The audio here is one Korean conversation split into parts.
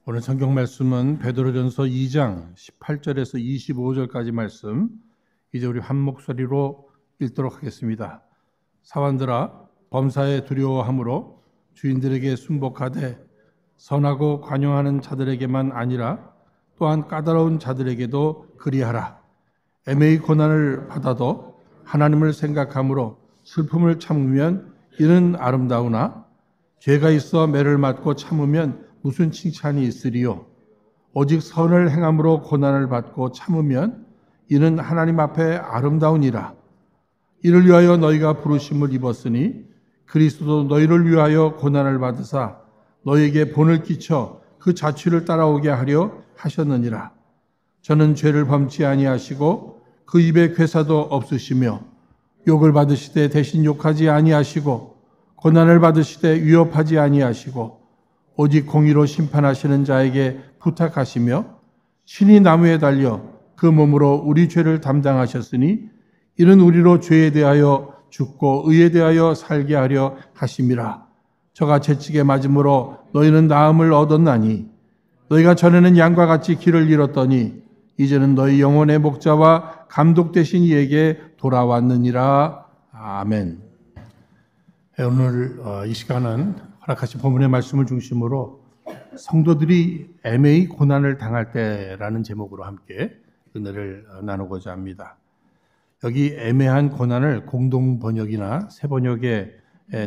오늘 성경 말씀은 베드로전서 2장 18절에서 25절까지 말씀, 이제 우리 한 목소리로 읽도록 하겠습니다. 사환들아, 범사에 두려워함으로 주인들에게 순복하되 선하고 관용하는 자들에게만 아니라 또한 까다로운 자들에게도 그리하라. 애매히 고난을 받아도 하나님을 생각함으로 슬픔을 참으면 이는 아름다우나 죄가 있어 매를 맞고 참으면 무슨 칭찬이 있으리요. 오직 선을 행함으로 고난을 받고 참으면 이는 하나님 앞에 아름다우니라. 이를 위하여 너희가 부르심을 입었으니 그리스도도 너희를 위하여 고난을 받으사 너희에게 본을 끼쳐 그 자취를 따라오게 하려 하셨느니라. 저는 죄를 범치 아니하시고 그 입에 괴사도 없으시며 욕을 받으시되 대신 욕하지 아니하시고 고난을 받으시되 위협하지 아니하시고 오직 공의로 심판하시는 자에게 부탁하시며 신이 나무에 달려 그 몸으로 우리 죄를 담당하셨으니 이는 우리로 죄에 대하여 죽고 의에 대하여 살게 하려 하심이라. 저가 채찍에 맞음으로 너희는 나음을 얻었나니 너희가 전에는 양과 같이 길을 잃었더니 이제는 너희 영혼의 목자와 감독 되신 이에게 돌아왔느니라. 아멘. 오늘 이 시간은 허락하신 본문의 말씀을 중심으로 성도들이 애매히 고난을 당할 때라는 제목으로 함께 은혜를 나누고자 합니다. 여기 애매한 고난을 공동 번역이나 새 번역의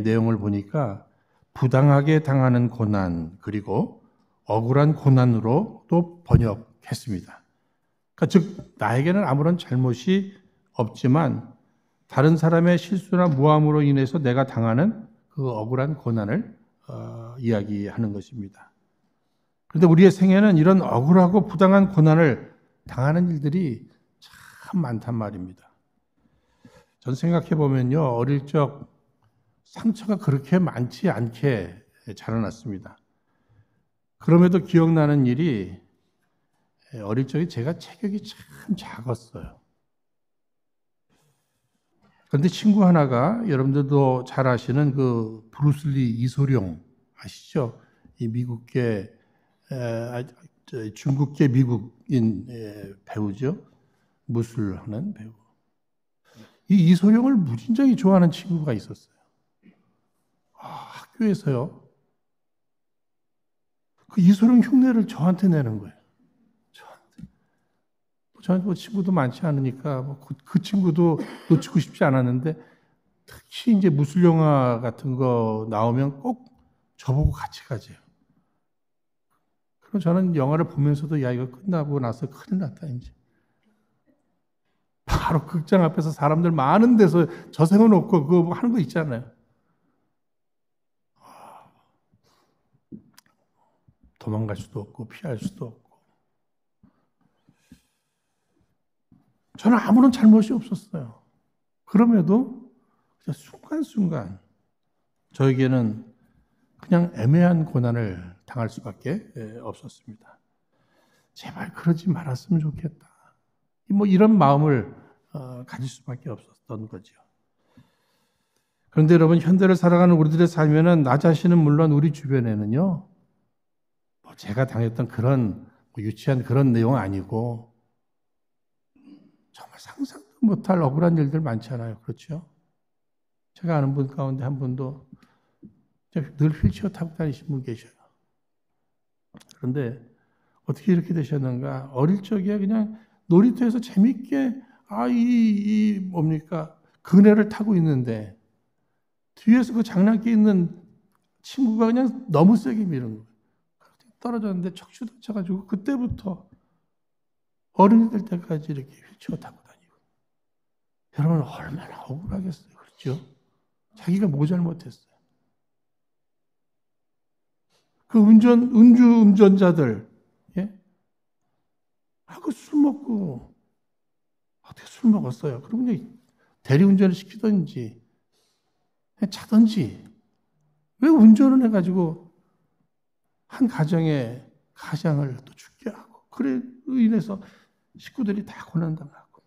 내용을 보니까 부당하게 당하는 고난 그리고 억울한 고난으로 또 번역했습니다. 그러니까 즉 나에게는 아무런 잘못이 없지만 다른 사람의 실수나 무함으로 인해서 내가 당하는 그 억울한 고난을 이야기하는 것입니다. 그런데 우리의 생애는 이런 억울하고 부당한 고난을 당하는 일들이 참 많단 말입니다. 전 생각해 보면요, 어릴 적 상처가 그렇게 많지 않게 자라났습니다. 그럼에도 기억나는 일이 어릴 적에 제가 체격이 참 작았어요. 그런데 친구 하나가 여러분들도 잘 아시는 그 브루슬리 이소룡 아시죠? 이 미국계 중국계 미국인 배우죠. 무술하는 배우. 이 이소룡을 무진장이 좋아하는 친구가 있었어요. 학교에서요. 그 이소룡 흉내를 저한테 내는 거예요. 저한테 뭐 친구도 많지 않으니까 그 친구도 놓치고 싶지 않았는데 특히 이제 무술 영화 같은 거 나오면 꼭 저보고 같이 가재요. 그럼 저는 영화를 보면서도 야 이거 끝나고 나서 큰일 났다 이제. 바로 극장 앞에서 사람들 많은 데서 저 세워놓고 그거 하는 거 있잖아요. 도망갈 수도 없고 피할 수도 없고. 저는 아무런 잘못이 없었어요. 그럼에도 순간순간 저에게는 그냥 애매한 고난을 당할 수밖에 없었습니다. 제발 그러지 말았으면 좋겠다. 뭐 이런 마음을 가질 수밖에 없었던 거죠. 그런데 여러분 현대를 살아가는 우리들의 삶에는 나 자신은 물론 우리 주변에는요. 뭐 제가 당했던 그런 유치한 그런 내용 아니고 정말 상상도 못할 억울한 일들 많잖아요. 그렇죠? 제가 아는 분 가운데 한 분도 늘 휠체어 타고 다니신 분 계셔요. 그런데 어떻게 이렇게 되셨는가? 어릴 적에 그냥 놀이터에서 재밌게 뭡니까? 그네를 타고 있는데 뒤에서 그 장난기 있는 친구가 그냥 너무 세게 미는 거예요. 떨어졌는데 척추 다쳐가지고 그때부터 어른이 될 때까지 이렇게 휠체어 타고 다니고. 여러분 얼마나 억울하겠어요. 그렇죠? 자기가 뭐 잘못했어요. 그 운전자들, 예? 그 술 먹고, 어떻게 술 먹었어요? 그럼 그냥 대리운전을 시키든지, 자든지, 왜 운전을 해가지고 한 가정의 가장을 또 죽게 하고, 그래 인해서 식구들이 다 고난당하고.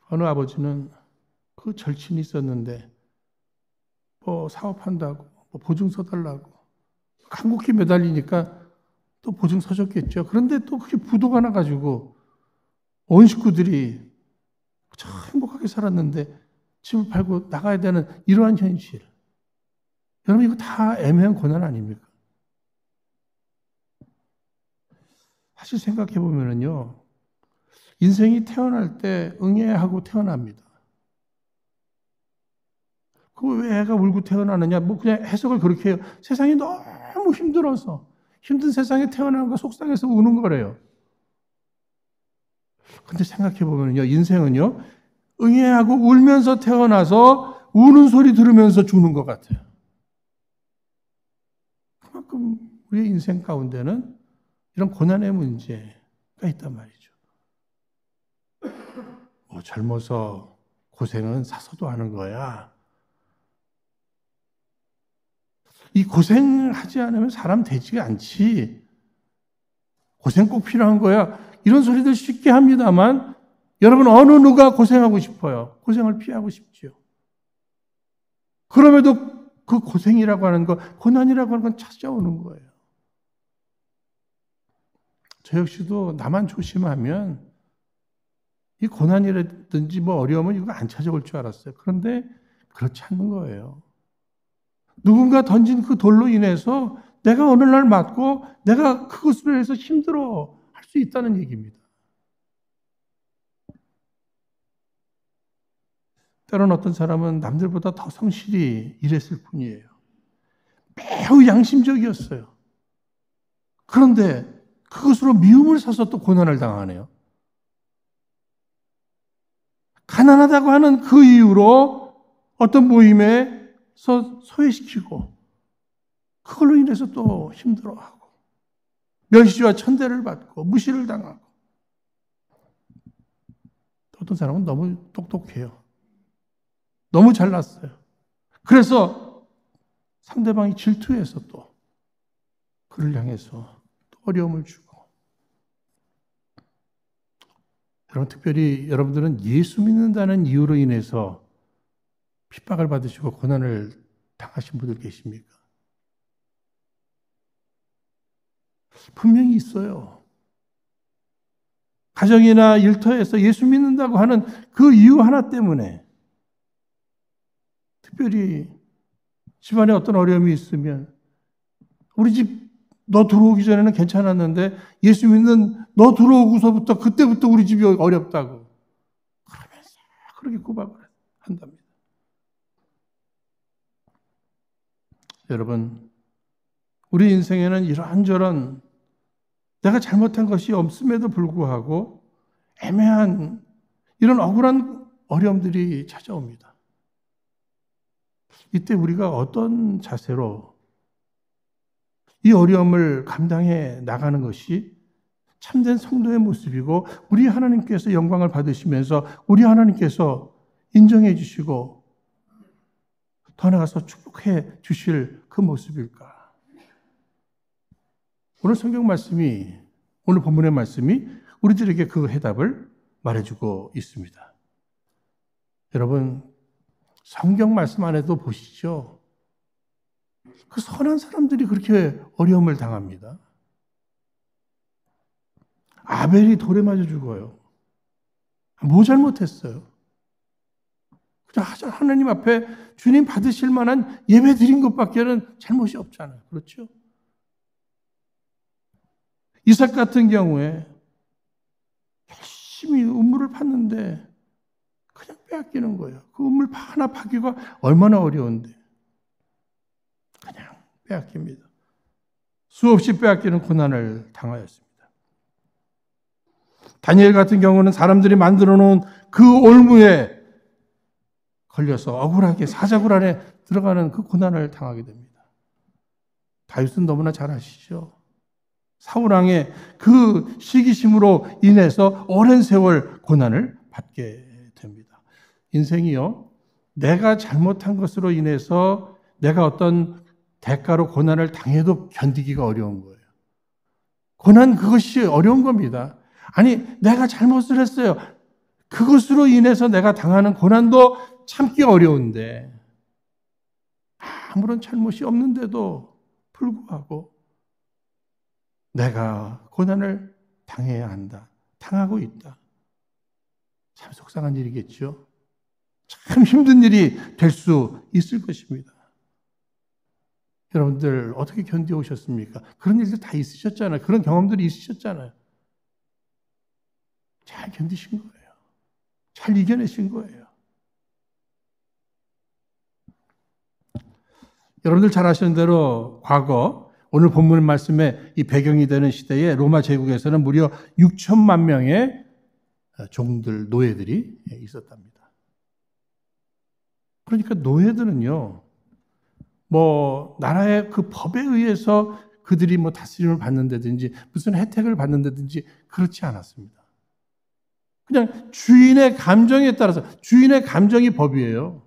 어느 아버지는 그 절친이 있었는데, 뭐 사업한다고 보증서 달라고. 간곡히 매달리니까 또 보증서 줬겠죠. 그런데 또 그게 부도가 나가지고 온 식구들이 참 행복하게 살았는데 집을 팔고 나가야 되는 이러한 현실. 여러분, 이거 다 애매한 고난 아닙니까? 사실 생각해 보면은요, 인생이 태어날 때 응애하고 태어납니다. 왜 애가 울고 태어나느냐? 그냥 해석을 그렇게 해요. 세상이 너무 힘들어서, 힘든 세상에 태어나는 거 속상해서 우는 거래요. 근데 생각해 보면요, 인생은요, 응애하고 울면서 태어나서 우는 소리 들으면서 죽는 것 같아요. 그만큼 우리의 인생 가운데는 이런 고난의 문제가 있단 말이죠. 젊어서 고생은 사서도 하는 거야. 이 고생하지 않으면 사람 되지가 않지. 고생 꼭 필요한 거야. 이런 소리들 쉽게 합니다만 여러분, 어느 누가 고생하고 싶어요? 고생을 피하고 싶지요. 그럼에도 그 고생이라고 하는 거, 고난이라고 하는 건 찾아오는 거예요. 저 역시도 나만 조심하면 이 고난이라든지 어려움은 이거 안 찾아올 줄 알았어요. 그런데 그렇지 않는 거예요. 누군가 던진 그 돌로 인해서 내가 어느 날 맞고 내가 그것으로 인해서 힘들어 할 수 있다는 얘기입니다. 때로는 어떤 사람은 남들보다 더 성실히 일했을 뿐이에요. 매우 양심적이었어요. 그런데 그것으로 미움을 사서 또 고난을 당하네요. 가난하다고 하는 그 이유로 어떤 모임에서 소외시키고 그걸로 인해서 또 힘들어하고 멸시와 천대를 받고 무시를 당하고 어떤 사람은 너무 똑똑해요. 너무 잘났어요. 그래서 상대방이 질투해서 또 그를 향해서 또 어려움을 주고 여러분, 특별히 여러분들은 예수 믿는다는 이유로 인해서 핍박을 받으시고 고난을 당하신 분들 계십니까? 분명히 있어요. 가정이나 일터에서 예수 믿는다고 하는 그 이유 하나 때문에 특별히 집안에 어떤 어려움이 있으면 우리 집 너 들어오기 전에는 괜찮았는데 예수 믿는 너 들어오고서부터 그때부터 우리 집이 어렵다고 그러면서 그렇게 구박을 한답니다. 여러분, 우리 인생에는 이런저런 내가 잘못한 것이 없음에도 불구하고 애매한 이런 억울한 어려움들이 찾아옵니다. 이때 우리가 어떤 자세로 이 어려움을 감당해 나가는 것이 참된 성도의 모습이고 우리 하나님께서 영광을 받으시면서 우리 하나님께서 인정해 주시고 더 나아가서 축복해 주실 그 모습일까? 오늘 성경 말씀이, 오늘 본문의 말씀이 우리들에게 그 해답을 말해주고 있습니다. 여러분, 성경 말씀 안에도 보시죠. 그 선한 사람들이 그렇게 어려움을 당합니다. 아벨이 돌에 맞아 죽어요. 뭐 잘못했어요? 그냥 하나님 앞에 주님 받으실 만한 예배 드린 것밖에는 잘못이 없잖아요. 그렇죠? 이삭 같은 경우에 열심히 우물을 팠는데 그냥 빼앗기는 거예요. 그 우물 하나 파기가 얼마나 어려운데 그냥 빼앗깁니다. 수없이 빼앗기는 고난을 당하였습니다. 다니엘 같은 경우는 사람들이 만들어 놓은 그 올무에 걸려서 억울하게 사자굴 안에 들어가는 그 고난을 당하게 됩니다. 다윗은 너무나 잘 아시죠? 사울왕의 그 시기심으로 인해서 오랜 세월 고난을 받게 됩니다. 인생이요, 내가 잘못한 것으로 인해서 내가 어떤 대가로 고난을 당해도 견디기가 어려운 거예요. 고난 그것이 어려운 겁니다. 아니, 내가 잘못을 했어요. 그것으로 인해서 내가 당하는 고난도 참기 어려운데 아무런 잘못이 없는데도 불구하고 내가 고난을 당해야 한다. 당하고 있다. 참 속상한 일이겠죠. 참 힘든 일이 될 수 있을 것입니다. 여러분들 어떻게 견뎌오셨습니까? 그런 일들 다 있으셨잖아요. 그런 경험들이 있으셨잖아요. 잘 견디신 거예요. 잘 이겨내신 거예요. 여러분들 잘 아시는 대로 과거 오늘 본문 말씀에 이 배경이 되는 시대에 로마 제국에서는 무려 6천만 명의 종들, 노예들이 있었답니다. 그러니까 노예들은요, 나라의 그 법에 의해서 그들이 다스림을 받는다든지 무슨 혜택을 받는다든지 그렇지 않았습니다. 그냥 주인의 감정에 따라서, 주인의 감정이 법이에요.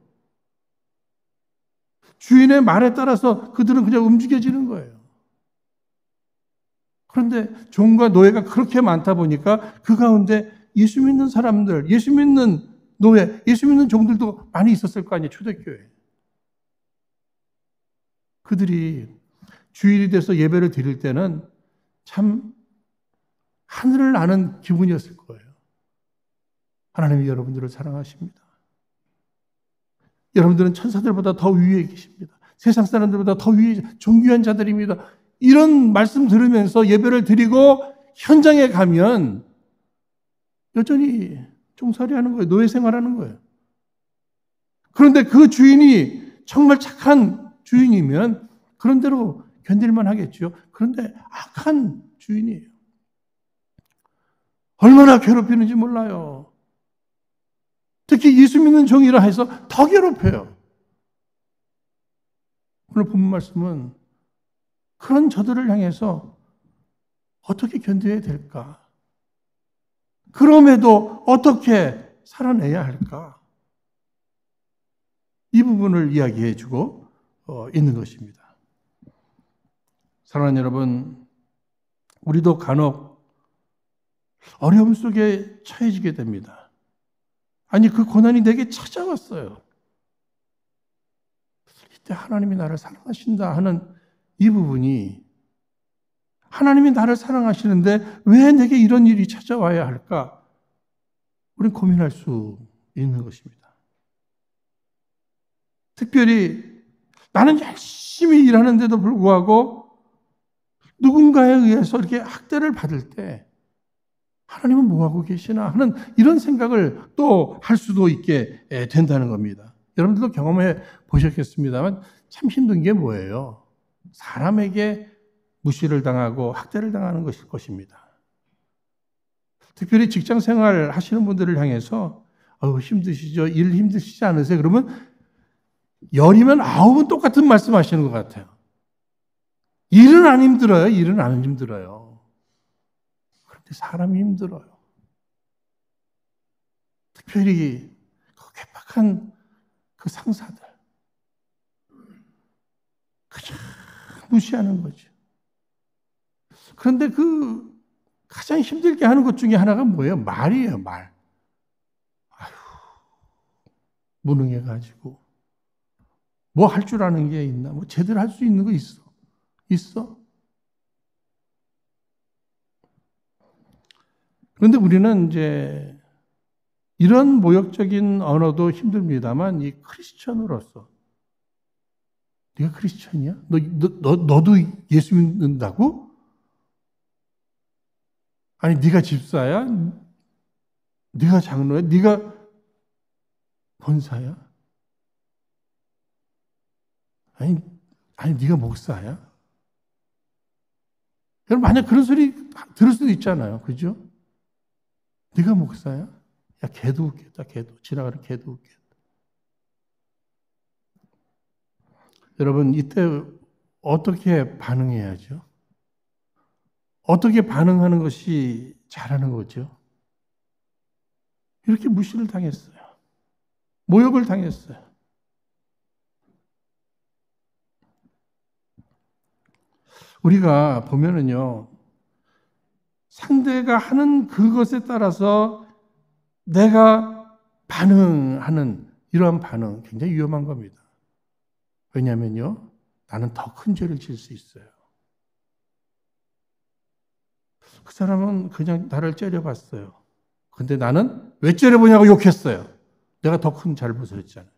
주인의 말에 따라서 그들은 그냥 움직여지는 거예요. 그런데 종과 노예가 그렇게 많다 보니까 그 가운데 예수 믿는 사람들, 예수 믿는 노예, 예수 믿는 종들도 많이 있었을 거 아니에요, 초대교회에. 그들이 주일이 돼서 예배를 드릴 때는 참 하늘을 나는 기분이었을 거예요. 하나님이 여러분들을 사랑하십니다. 여러분들은 천사들보다 더 위에 계십니다. 세상 사람들보다 더 위에 존귀한 자들입니다. 이런 말씀 들으면서 예배를 드리고 현장에 가면 여전히 종살이 하는 거예요. 노예 생활하는 거예요. 그런데 그 주인이 정말 착한 주인이면 그런 대로 견딜만 하겠죠. 그런데 악한 주인이에요. 얼마나 괴롭히는지 몰라요. 특히 예수 믿는 종이라 해서 더 괴롭혀요. 오늘 본문 말씀은 그런 저들을 향해서 어떻게 견뎌야 될까? 그럼에도 어떻게 살아내야 할까? 이 부분을 이야기해 주고 있는 것입니다. 사랑하는 여러분, 우리도 간혹 어려움 속에 처해지게 됩니다. 아니, 그 고난이 내게 찾아왔어요. 이때 하나님이 나를 사랑하신다 하는 이 부분이, 하나님이 나를 사랑하시는데 왜 내게 이런 일이 찾아와야 할까? 우리는 고민할 수 있는 것입니다. 특별히 나는 열심히 일하는데도 불구하고 누군가에 의해서 이렇게 학대를 받을 때 하나님은 뭐하고 계시나 하는 이런 생각을 또 할 수도 있게 된다는 겁니다. 여러분들도 경험해 보셨겠습니다만 참 힘든 게 뭐예요? 사람에게 무시를 당하고 학대를 당하는 것일 것입니다. 특별히 직장 생활 하시는 분들을 향해서 힘드시죠? 일 힘드시지 않으세요? 그러면 열이면 아홉은 똑같은 말씀 하시는 것 같아요. 일은 안 힘들어요. 일은 안 힘들어요. 그런데 사람이 힘들어요. 특별히 그 괴팍한 그 상사들. 그냥 무시하는 거죠. 그런데 그 가장 힘들게 하는 것 중에 하나가 뭐예요? 말이에요, 말. 아휴, 무능해가지고. 뭐 할 줄 아는 게 있나? 뭐 제대로 할 수 있는 거 있어? 있어? 그런데 우리는 이제 이런 모욕적인 언어도 힘듭니다만 이 크리스천으로서 네가 크리스천이야? 너도 예수 믿는다고? 아니 네가 집사야? 네가 장로야? 네가 권사야? 아니 네가 목사야? 여러분 만약 그런 소리 들을 수도 있잖아요. 그죠? 네가 목사야? 야 걔도 웃겠다. 걔도 지나가는 걔도 웃겠다. 여러분 이때 어떻게 반응해야죠? 어떻게 반응하는 것이 잘하는 거죠? 이렇게 무시를 당했어요. 모욕을 당했어요. 우리가 보면은요, 상대가 하는 그것에 따라서 내가 반응하는 이러한 반응 굉장히 위험한 겁니다. 왜냐하면요, 나는 더 큰 죄를 지을 수 있어요. 그 사람은 그냥 나를 째려봤어요. 근데 나는 왜 째려보냐고 욕했어요. 내가 더 큰 잘못을 했잖아요.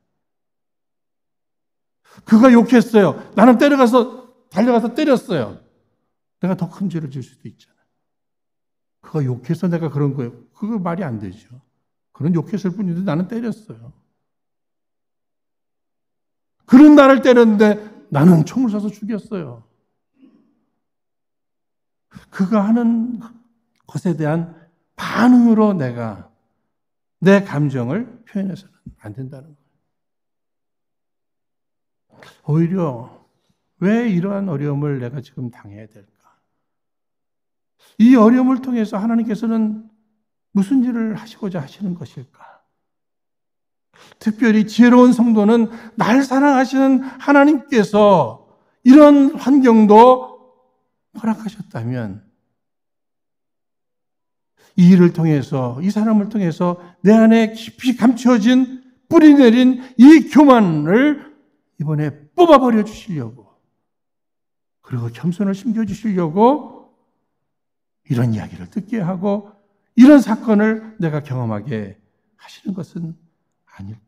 그가 욕했어요. 나는 달려가서 때렸어요. 내가 더 큰 죄를 지을 수도 있잖아요. 그가 욕해서 내가 그런 거예요. 그거 말이 안 되죠. 그는 욕했을 뿐인데 나는 때렸어요. 그는 나를 때렸는데 나는 총을 쏴서 죽였어요. 그가 하는 것에 대한 반응으로 내가 내 감정을 표현해서는 안 된다는 거예요. 오히려 왜 이러한 어려움을 내가 지금 당해야 될까? 이 어려움을 통해서 하나님께서는 무슨 일을 하시고자 하시는 것일까? 특별히 지혜로운 성도는 날 사랑하시는 하나님께서 이런 환경도 허락하셨다면 이 일을 통해서, 이 사람을 통해서 내 안에 깊이 감추어진 뿌리 내린 이 교만을 이번에 뽑아버려 주시려고, 그리고 겸손을 심겨주시려고 이런 이야기를 듣게 하고 이런 사건을 내가 경험하게 하시는 것은 아닐까.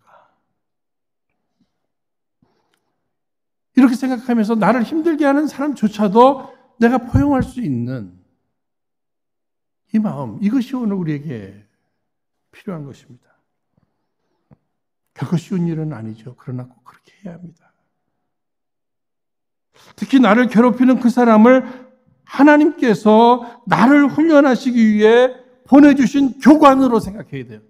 이렇게 생각하면서 나를 힘들게 하는 사람조차도 내가 포용할 수 있는 이 마음, 이것이 오늘 우리에게 필요한 것입니다. 결코 쉬운 일은 아니죠. 그러나 꼭 그렇게 해야 합니다. 특히 나를 괴롭히는 그 사람을 하나님께서 나를 훈련하시기 위해 보내주신 교관으로 생각해야 돼요.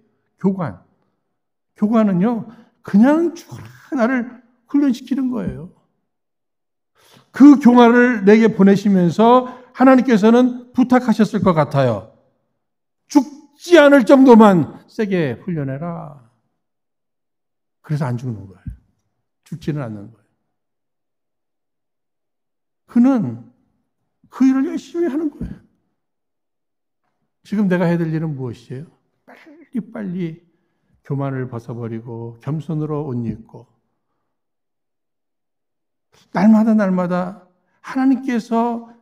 교관은요, 그냥 죽어라 나를 훈련시키는 거예요. 그 교관을 내게 보내시면서 하나님께서는 부탁하셨을 것 같아요. 죽지 않을 정도만 세게 훈련해라. 그래서 안 죽는 거예요. 죽지는 않는 거예요. 그는 그 일을 열심히 하는 거예요. 지금 내가 해야 될 일은 무엇이에요? 빨리 교만을 벗어버리고 겸손으로 옷 입고 날마다 하나님께서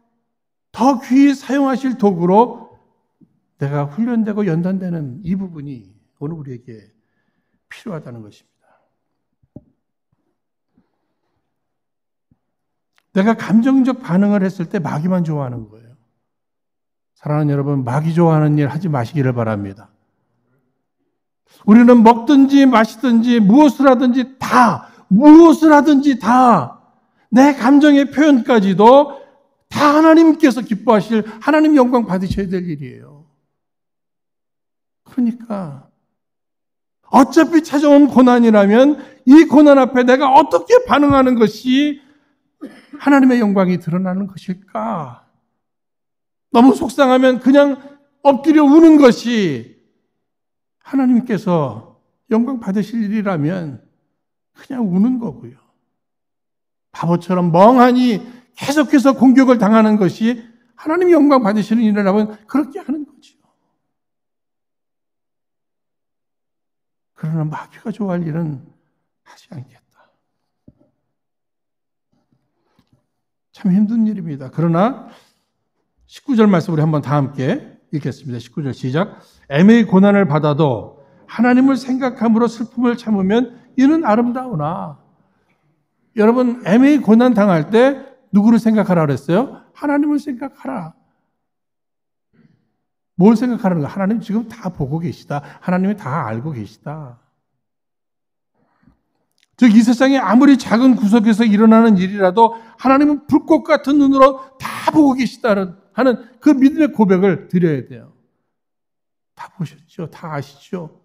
더 귀히 사용하실 도구로 내가 훈련되고 연단되는 이 부분이 오늘 우리에게 필요하다는 것입니다. 내가 감정적 반응을 했을 때 마귀만 좋아하는 거예요. 사랑하는 여러분, 마귀 좋아하는 일 하지 마시기를 바랍니다. 우리는 먹든지 마시든지 무엇을 하든지 다 내 감정의 표현까지도 다 하나님께서 기뻐하실, 하나님 영광 받으셔야 될 일이에요. 그러니까 어차피 찾아온 고난이라면 이 고난 앞에 내가 어떻게 반응하는 것이 하나님의 영광이 드러나는 것일까? 너무 속상하면 그냥 엎드려 우는 것이 하나님께서 영광 받으실 일이라면 그냥 우는 거고요. 바보처럼 멍하니 계속해서 공격을 당하는 것이 하나님 영광 받으시는 일이라면 그렇게 하는 거죠. 그러나 마귀가 좋아할 일은 하지 않겠다. 참 힘든 일입니다. 그러나 19절 말씀 우리 한번 다 함께 읽겠습니다. 19절 시작. 애매히 고난을 받아도 하나님을 생각함으로 슬픔을 참으면 이는 아름다우나. 여러분, 애매히 고난 당할 때 누구를 생각하라 그랬어요? 하나님을 생각하라. 뭘 생각하라는 거야? 하나님 지금 다 보고 계시다. 하나님이 다 알고 계시다. 즉, 이 세상에 아무리 작은 구석에서 일어나는 일이라도 하나님은 불꽃 같은 눈으로 다 보고 계시다는 하는 그 믿음의 고백을 드려야 돼요. 다 보셨죠? 다 아시죠?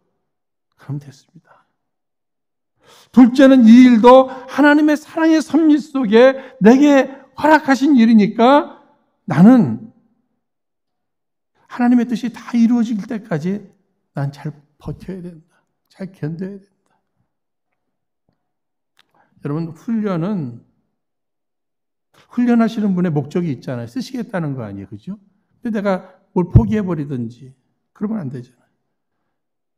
그럼 됐습니다. 둘째는 이 일도 하나님의 사랑의 섭리 속에 내게 허락하신 일이니까 나는 하나님의 뜻이 다 이루어질 때까지 난 잘 버텨야 된다. 잘 견뎌야 된다. 여러분, 훈련하시는 분의 목적이 있잖아요. 쓰시겠다는 거 아니에요. 그죠? 근데 내가 뭘 포기해버리든지 그러면 안 되잖아요.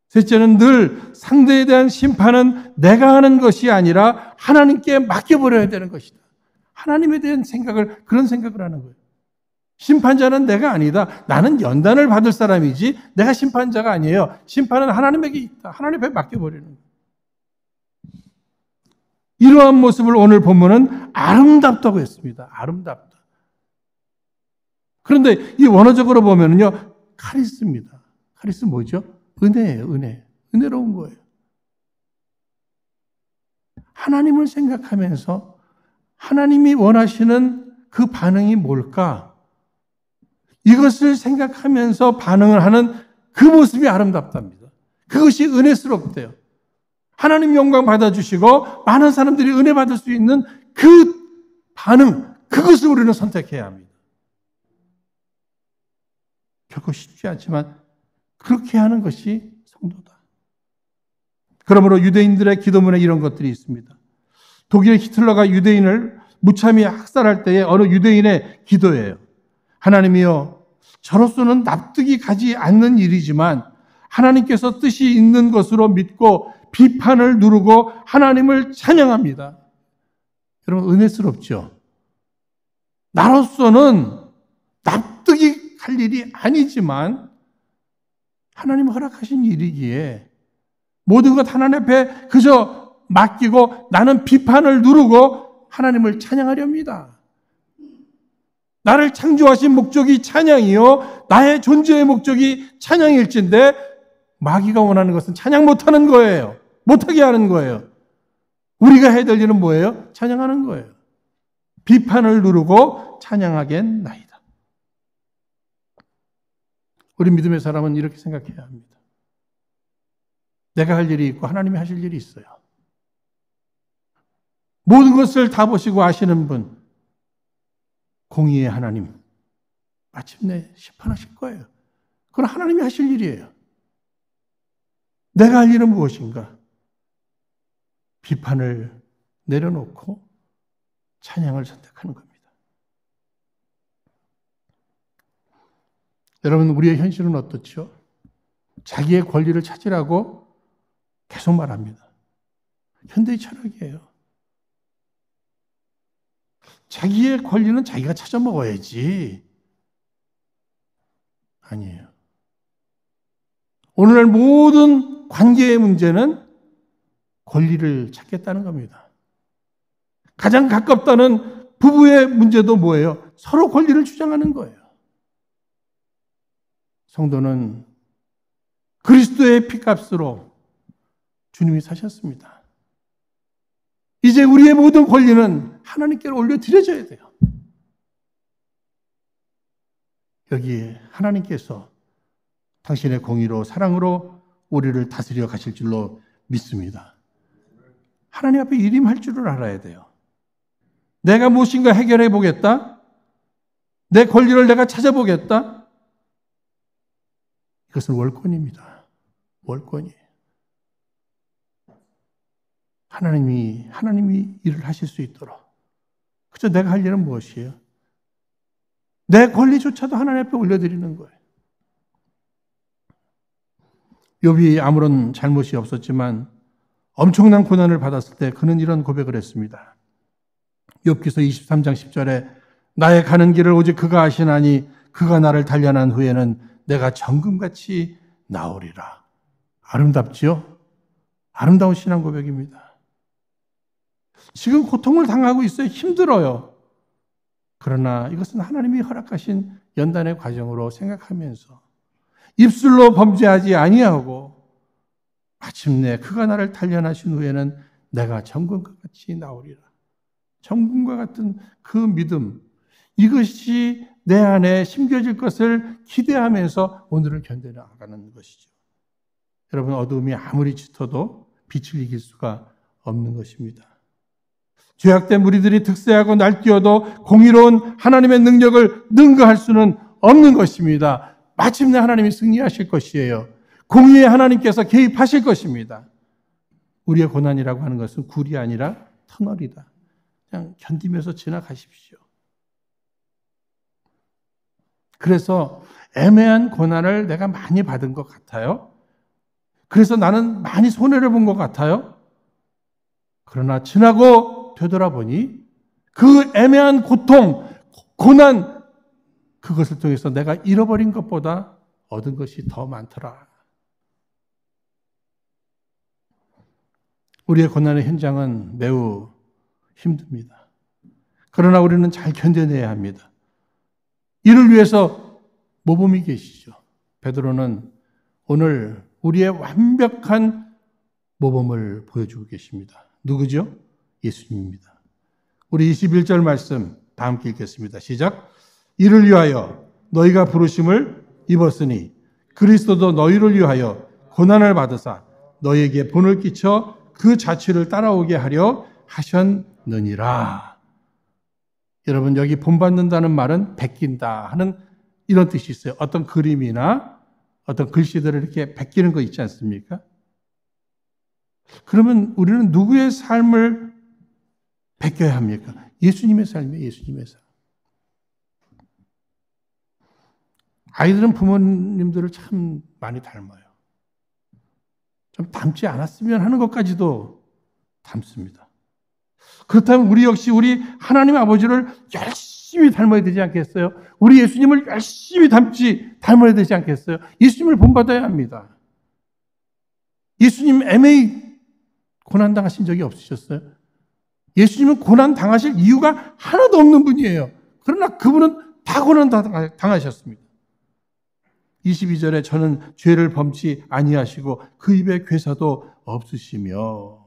셋째는 늘 상대에 대한 심판은 내가 하는 것이 아니라 하나님께 맡겨버려야 되는 것이다. 하나님에 대한 생각을, 그런 생각을 하는 거예요. 심판자는 내가 아니다. 나는 연단을 받을 사람이지 내가 심판자가 아니에요. 심판은 하나님에게 있다. 하나님에 맡겨버리는 거예요. 이러한 모습을 오늘 본문은 아름답다고 했습니다. 아름답다. 그런데 이 원어적으로 보면은요, 카리스입니다. 카리스 뭐죠? 은혜예요, 은혜. 은혜로운 거예요. 하나님을 생각하면서 하나님이 원하시는 그 반응이 뭘까? 이것을 생각하면서 반응을 하는 그 모습이 아름답답니다. 그것이 은혜스럽대요. 하나님 영광 받아주시고 많은 사람들이 은혜 받을 수 있는 그 반응, 그것을 우리는 선택해야 합니다. 결코 쉽지 않지만 그렇게 하는 것이 성도다. 그러므로 유대인들의 기도문에 이런 것들이 있습니다. 독일 히틀러가 유대인을 무참히 학살할 때의 어느 유대인의 기도예요. 하나님이여, 저로서는 납득이 가지 않는 일이지만 하나님께서 뜻이 있는 것으로 믿고 비판을 누르고 하나님을 찬양합니다. 여러분, 은혜스럽죠? 나로서는 납득이 갈 일이 아니지만 하나님 허락하신 일이기에 모든 것 하나님 앞에 그저 맡기고 나는 비판을 누르고 하나님을 찬양하렵니다. 나를 창조하신 목적이 찬양이요, 나의 존재의 목적이 찬양일진데 마귀가 원하는 것은 찬양 못하는 거예요. 못하게 하는 거예요. 우리가 해야 될 일은 뭐예요? 찬양하는 거예요. 비판을 누르고 찬양하겠나이다. 우리 믿음의 사람은 이렇게 생각해야 합니다. 내가 할 일이 있고 하나님이 하실 일이 있어요. 모든 것을 다 보시고 아시는 분, 공의의 하나님, 마침내 심판하실 거예요. 그건 하나님이 하실 일이에요. 내가 할 일은 무엇인가? 비판을 내려놓고 찬양을 선택하는 겁니다. 여러분, 우리의 현실은 어떻죠? 자기의 권리를 찾으라고 계속 말합니다. 현대의 철학이에요. 자기의 권리는 자기가 찾아 먹어야지. 아니에요. 오늘날 모든 관계의 문제는 권리를 찾겠다는 겁니다. 가장 가깝다는 부부의 문제도 뭐예요? 서로 권리를 주장하는 거예요. 성도는 그리스도의 피값으로 주님이 사셨습니다. 이제 우리의 모든 권리는 하나님께로 올려드려져야 돼요. 여기에 하나님께서 당신의 공의로 사랑으로 우리를 다스려 가실 줄로 믿습니다. 하나님 앞에 일임할 줄을 알아야 돼요. 내가 무엇인가 해결해 보겠다? 내 권리를 내가 찾아보겠다? 이것은 월권입니다. 월권이에요. 하나님이 일을 하실 수 있도록. 그저 내가 할 일은 무엇이에요? 내 권리조차도 하나님 앞에 올려드리는 거예요. 욥이 아무런 잘못이 없었지만 엄청난 고난을 받았을 때 그는 이런 고백을 했습니다. 욥기서 23장 10절에 나의 가는 길을 오직 그가 아시나니 그가 나를 단련한 후에는 내가 정금같이 나오리라. 아름답지요? 아름다운 신앙 고백입니다. 지금 고통을 당하고 있어요. 힘들어요. 그러나 이것은 하나님이 허락하신 연단의 과정으로 생각하면서 입술로 범죄하지 아니하고 마침내 그가 나를 단련하신 후에는 내가 정금과 같이 나오리라. 정금과 같은 그 믿음, 이것이 내 안에 심겨질 것을 기대하면서 오늘을 견뎌나가는 것이죠. 여러분, 어두움이 아무리 짙어도 빛을 이길 수가 없는 것입니다. 죄악된 무리들이 득세하고 날뛰어도 공의로운 하나님의 능력을 능가할 수는 없는 것입니다. 마침내 하나님이 승리하실 것이에요. 공의의 하나님께서 개입하실 것입니다. 우리의 고난이라고 하는 것은 굴이 아니라 터널이다. 그냥 견디면서 지나가십시오. 그래서 애매한 고난을 내가 많이 받은 것 같아요. 그래서 나는 많이 손해를 본 것 같아요. 그러나 지나고 되돌아보니 그 애매한 고통, 고난, 그것을 통해서 내가 잃어버린 것보다 얻은 것이 더 많더라. 우리의 고난의 현장은 매우 힘듭니다. 그러나 우리는 잘 견뎌내야 합니다. 이를 위해서 모범이 계시죠. 베드로는 오늘 우리의 완벽한 모범을 보여주고 계십니다. 누구죠? 예수님입니다. 우리 21절 말씀 다 함께 읽겠습니다. 시작. 이를 위하여 너희가 부르심을 입었으니 그리스도도 너희를 위하여 고난을 받으사 너희에게 본을 끼쳐 그 자취를 따라오게 하려 하셨느니라. 여러분, 여기 본받는다는 말은 베낀다 하는 이런 뜻이 있어요. 어떤 그림이나 어떤 글씨들을 이렇게 베끼는 거 있지 않습니까? 그러면 우리는 누구의 삶을 베껴야 합니까? 예수님의 삶이에요. 예수님의 삶. 아이들은 부모님들을 참 많이 닮아요. 좀 닮지 않았으면 하는 것까지도 닮습니다. 그렇다면 우리 역시 우리 하나님 아버지를 열심히 닮아야 되지 않겠어요? 우리 예수님을 열심히 닮아야 되지 않겠어요? 예수님을 본받아야 합니다. 예수님 애매히 고난당하신 적이 없으셨어요? 예수님은 고난당하실 이유가 하나도 없는 분이에요. 그러나 그분은 다 고난당하셨습니다. 22절에 저는 죄를 범치 아니하시고 그 입에 괴사도 없으시며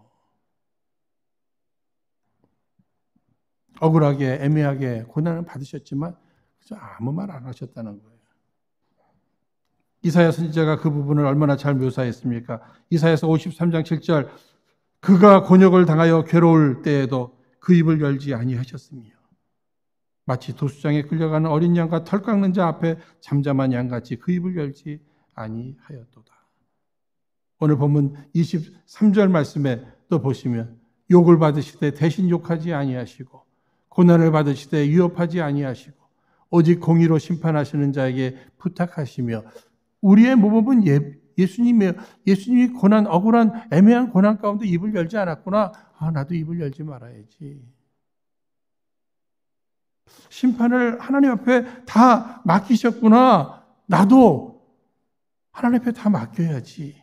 억울하게 애매하게 고난을 받으셨지만 아무 말 안 하셨다는 거예요. 이사야 선지자가 그 부분을 얼마나 잘 묘사했습니까? 이사야서 53장 7절 그가 곤욕을 당하여 괴로울 때에도 그 입을 열지 아니하셨으며 마치 도수장에 끌려가는 어린 양과 털 깎는 자 앞에 잠잠한 양같이 그 입을 열지 아니하였도다. 오늘 본문 23절 말씀에 또 보시면 욕을 받으시되 대신 욕하지 아니하시고 고난을 받으시되 위협하지 아니하시고 오직 공의로 심판하시는 자에게 부탁하시며 우리의 모범은 예수님이에요. 예수님이 고난, 억울한 애매한 고난 가운데 입을 열지 않았구나. 나도 입을 열지 말아야지. 심판을 하나님 앞에 다 맡기셨구나. 나도 하나님 앞에 다 맡겨야지.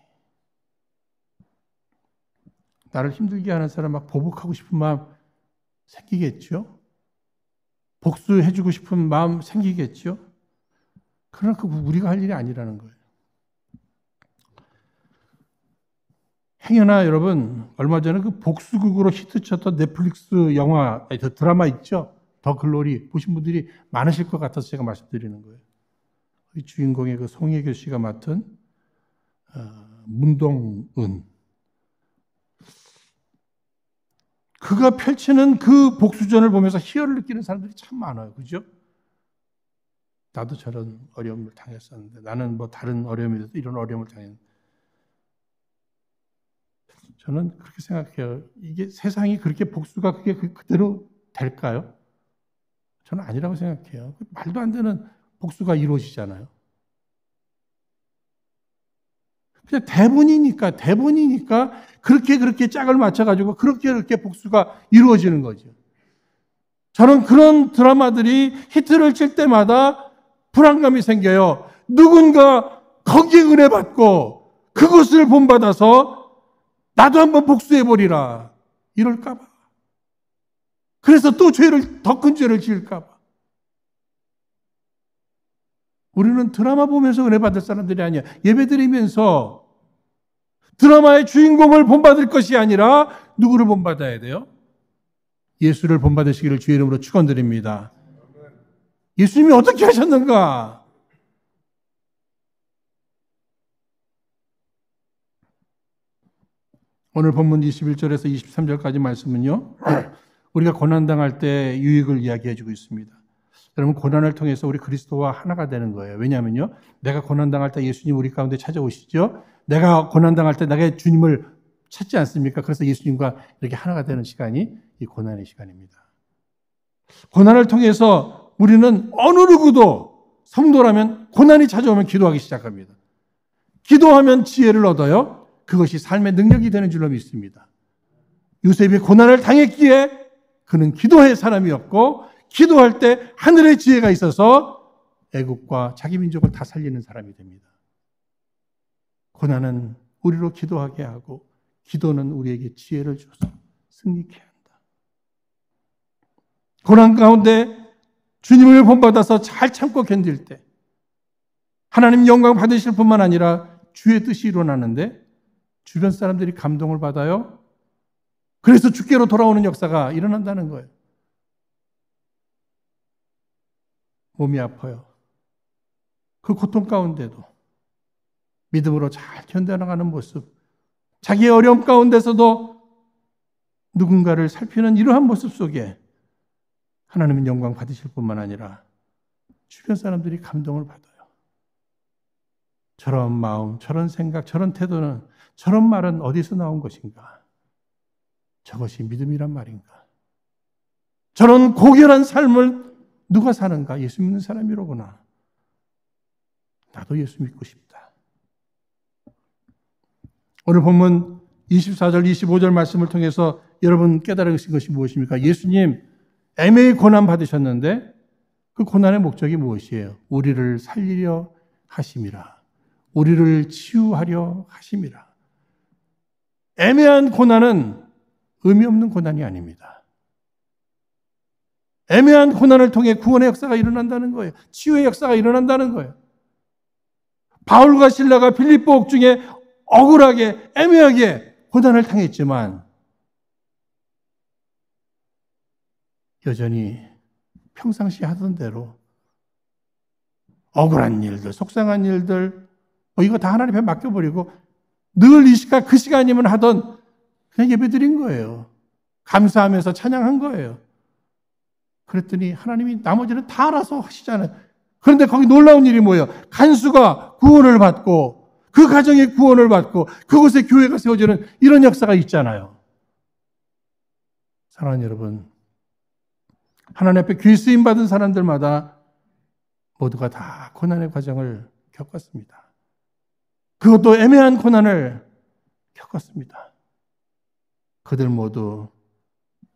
나를 힘들게 하는 사람 막 보복하고 싶은 마음 생기겠죠? 복수해주고 싶은 마음 생기겠죠? 그러나 그 우리가 할 일이 아니라는 거예요. 행여나 여러분 얼마 전에 그 복수극으로 히트쳤던 넷플릭스 영화, 드라마 있죠? 더 글로리 보신 분들이 많으실 것 같아서 제가 말씀드리는 거예요. 이 주인공의 그 송혜교 씨가 맡은 문동은 그가 펼치는 그 복수전을 보면서 희열을 느끼는 사람들이 참 많아요. 그죠? 나도 저런 어려움을 당했었는데 나는 뭐 다른 어려움이라도 이런 어려움을 당했는데 저는 그렇게 생각해요. 이게 세상이 그렇게 복수가 그게 그대로 될까요? 저는 아니라고 생각해요. 말도 안 되는 복수가 이루어지잖아요. 그냥 대본이니까 그렇게 짝을 맞춰가지고 그렇게 복수가 이루어지는 거죠. 저는 그런 드라마들이 히트를 칠 때마다 불안감이 생겨요. 누군가 거기에 은혜 받고 그것을 본받아서 나도 한번 복수해버리라. 이럴까봐. 그래서 또 더 큰 죄를 지을까봐. 우리는 드라마 보면서 은혜 받을 사람들이 아니야. 예배드리면서 드라마의 주인공을 본받을 것이 아니라 누구를 본받아야 돼요? 예수를 본받으시기를 주의 이름으로 축원드립니다. 예수님이 어떻게 하셨는가? 오늘 본문 21절에서 23절까지 말씀은요. 우리가 고난당할 때 유익을 이야기해주고 있습니다. 여러분 고난을 통해서 우리 그리스도와 하나가 되는 거예요. 왜냐하면요. 내가 고난당할 때 예수님 우리 가운데 찾아오시죠. 내가 고난당할 때 내가 주님을 찾지 않습니까? 그래서 예수님과 이렇게 하나가 되는 시간이 이 고난의 시간입니다. 고난을 통해서 우리는 어느 누구도 성도라면 고난이 찾아오면 기도하기 시작합니다. 기도하면 지혜를 얻어요. 그것이 삶의 능력이 되는 줄로 믿습니다. 요셉이 고난을 당했기에 그는 기도의 사람이었고 기도할 때 하늘의 지혜가 있어서 애국과 자기 민족을 다 살리는 사람이 됩니다. 고난은 우리로 기도하게 하고 기도는 우리에게 지혜를 줘서 승리케 한다. 고난 가운데 주님을 본받아서 잘 참고 견딜 때 하나님 영광 받으실 뿐만 아니라 주의 뜻이 일어나는데 주변 사람들이 감동을 받아요. 그래서 주께로 돌아오는 역사가 일어난다는 거예요. 몸이 아파요. 그 고통 가운데도 믿음으로 잘 견뎌나가는 모습, 자기의 어려움 가운데서도 누군가를 살피는 이러한 모습 속에 하나님은 영광 받으실 뿐만 아니라 주변 사람들이 감동을 받아요. 저런 마음, 저런 생각, 저런 태도는, 저런 말은 어디서 나온 것인가? 저것이 믿음이란 말인가? 저런 고결한 삶을 누가 사는가? 예수 믿는 사람이로구나. 나도 예수 믿고 싶다. 오늘 본문 24절, 25절 말씀을 통해서 여러분 깨달으신 것이 무엇입니까? 예수님 애매히 고난 받으셨는데 그 고난의 목적이 무엇이에요? 우리를 살리려 하심이라. 우리를 치유하려 하심이라. 애매한 고난은 의미 없는 고난이 아닙니다. 애매한 고난을 통해 구원의 역사가 일어난다는 거예요. 치유의 역사가 일어난다는 거예요. 바울과 실라가 빌립보 옥중에 억울하게 애매하게 고난을 당했지만 여전히 평상시 하던 대로 억울한 일들, 속상한 일들 이거 다 하나님 앞에 맡겨버리고 늘 이 시간 그 시간이면 하던 그냥 예배드린 거예요. 감사하면서 찬양한 거예요. 그랬더니 하나님이 나머지는 다 알아서 하시잖아요. 그런데 거기 놀라운 일이 뭐예요? 간수가 구원을 받고 그 가정의 구원을 받고 그곳에 교회가 세워지는 이런 역사가 있잖아요. 사랑하는 여러분, 하나님 앞에 귀 쓰임 받은 사람들마다 모두가 다 고난의 과정을 겪었습니다. 그것도 애매한 고난을 겪었습니다. 그들 모두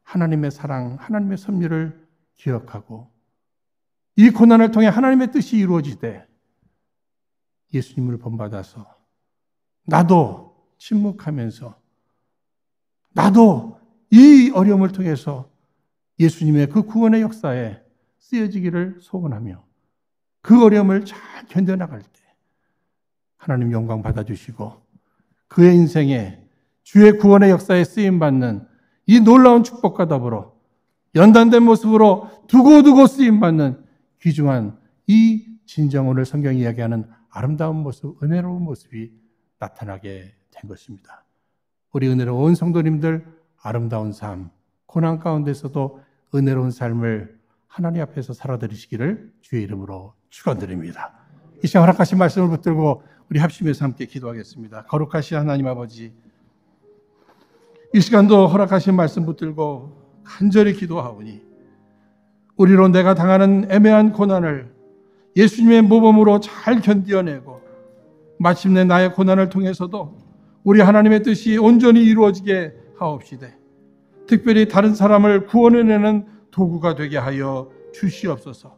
하나님의 사랑, 하나님의 섭리를 기억하고 이 고난을 통해 하나님의 뜻이 이루어지되 예수님을 본받아서 나도 침묵하면서 나도 이 어려움을 통해서 예수님의 그 구원의 역사에 쓰여지기를 소원하며 그 어려움을 잘 견뎌나갈 때 하나님 영광 받아주시고 그의 인생에 주의 구원의 역사에 쓰임받는 이 놀라운 축복과 더불어 연단된 모습으로 두고두고 쓰임받는 귀중한 이 진정 오늘 성경이 이야기하는 아름다운 모습, 은혜로운 모습이 나타나게 된 것입니다. 우리 은혜로운 성도님들 아름다운 삶, 고난 가운데서도 은혜로운 삶을 하나님 앞에서 살아드리시기를 주의 이름으로 축원드립니다. 이 시간 허락하신 말씀을 붙들고 우리 합심해서 함께 기도하겠습니다. 거룩하신 하나님 아버지, 이 시간도 허락하신 말씀 붙들고 간절히 기도하오니 우리로 내가 당하는 애매한 고난을 예수님의 모범으로 잘 견뎌내고 마침내 나의 고난을 통해서도 우리 하나님의 뜻이 온전히 이루어지게 하옵시되 특별히 다른 사람을 구원해내는 도구가 되게 하여 주시옵소서.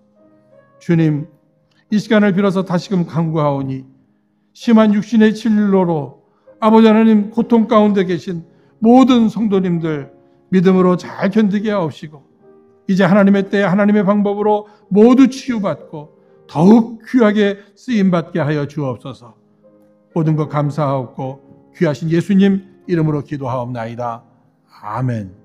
주님, 이 시간을 빌어서 다시금 간구하오니 심한 육신의 진로로 아버지 하나님 고통 가운데 계신 모든 성도님들 믿음으로 잘 견디게 하옵시고 이제 하나님의 때에 하나님의 방법으로 모두 치유받고 더욱 귀하게 쓰임받게 하여 주옵소서. 모든 것 감사하옵고 귀하신 예수님 이름으로 기도하옵나이다. 아멘.